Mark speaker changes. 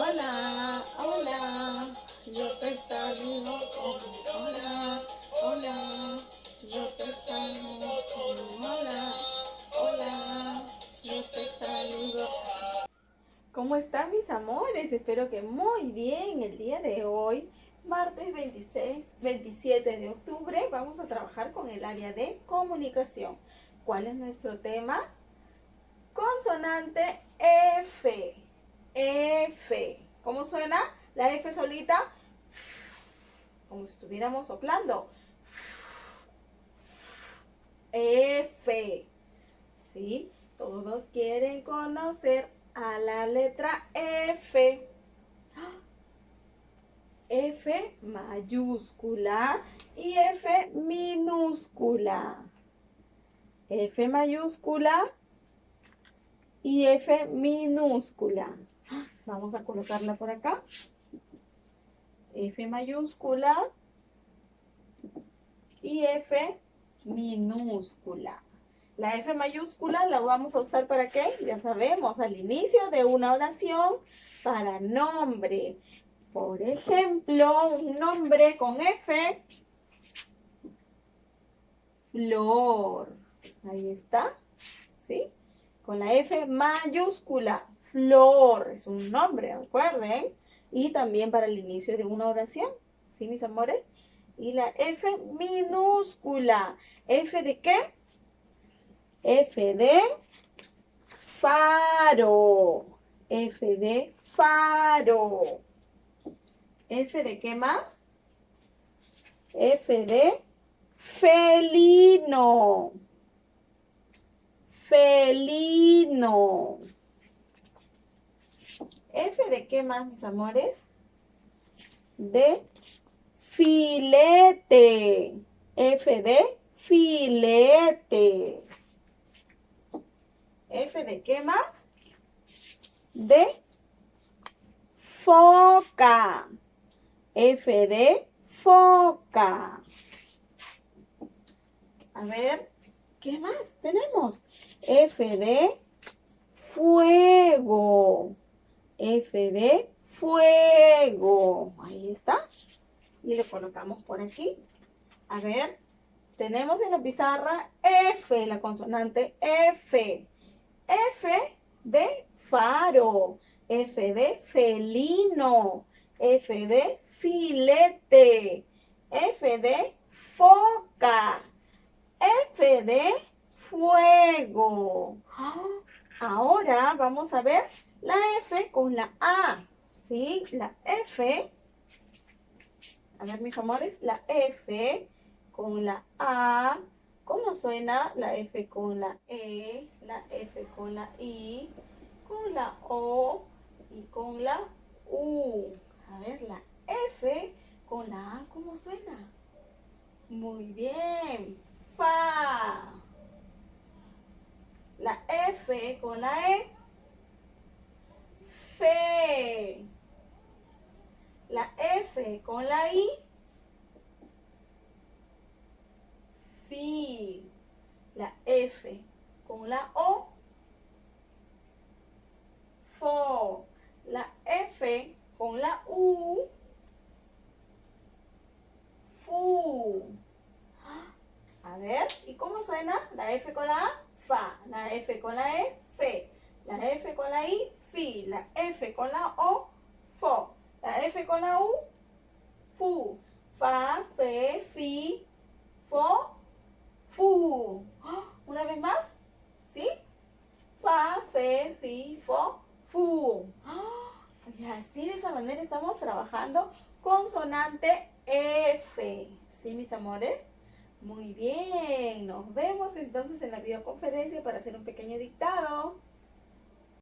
Speaker 1: Hola, hola, yo te saludo con hola, hola, yo te saludo con hola, hola, yo te saludo. ¿Cómo están mis amores? Espero que muy bien. El día de hoy, martes 27 de octubre, vamos a trabajar con el área de comunicación. ¿Cuál es nuestro tema? Consonante F. F. ¿Cómo suena la F solita? Como si estuviéramos soplando. F. ¿Sí? Todos quieren conocer a la letra F. F mayúscula y F minúscula. F mayúscula y F minúscula. Vamos a colocarla por acá. F mayúscula y F minúscula. La F mayúscula la vamos a usar ¿para qué? Ya sabemos, al inicio de una oración para nombre. Por ejemplo, un nombre con F, flor. Ahí está, ¿sí? Con la F mayúscula, flor. Es un nombre, recuerden. Y también para el inicio de una oración, ¿sí, mis amores? Y la F minúscula. ¿F de qué? F de faro. F de faro. ¿F de qué más? F de felino. Felino. ¿F de qué más, mis amores? De filete. F de filete. ¿F de qué más? De foca. F de foca. A ver, ¿qué más tenemos? F de fuego. F de fuego. Ahí está. Y lo colocamos por aquí. A ver, tenemos en la pizarra F, la consonante F. F de faro. F de felino. F de filete. F de foca. F de fuego. Ahora vamos a ver la F con la A. ¿Sí? La F. A ver, mis amores, la F con la A. ¿Cómo suena la F con la E? La F con la I, con la O y con la U. A ver, la F con la A, ¿cómo suena? Muy bien. Fa. La F con la E. Fe. La F con la I. Fi. La F con la O. Fo. La F con la U. Fu. A ver, ¿y cómo suena? La F con la A, fa. La F con la E, fe. La F con la I, fi. La F con la O, fo. La F con la U, fu. Fa, fe, fi, fo, fu. Una vez más, ¿sí? Fa, fe, fi, fo, fu. Y así de esa manera estamos trabajando consonante F. ¿Sí, mis amores? Muy bien. Nos vemos entonces en la videoconferencia para hacer un pequeño dictado.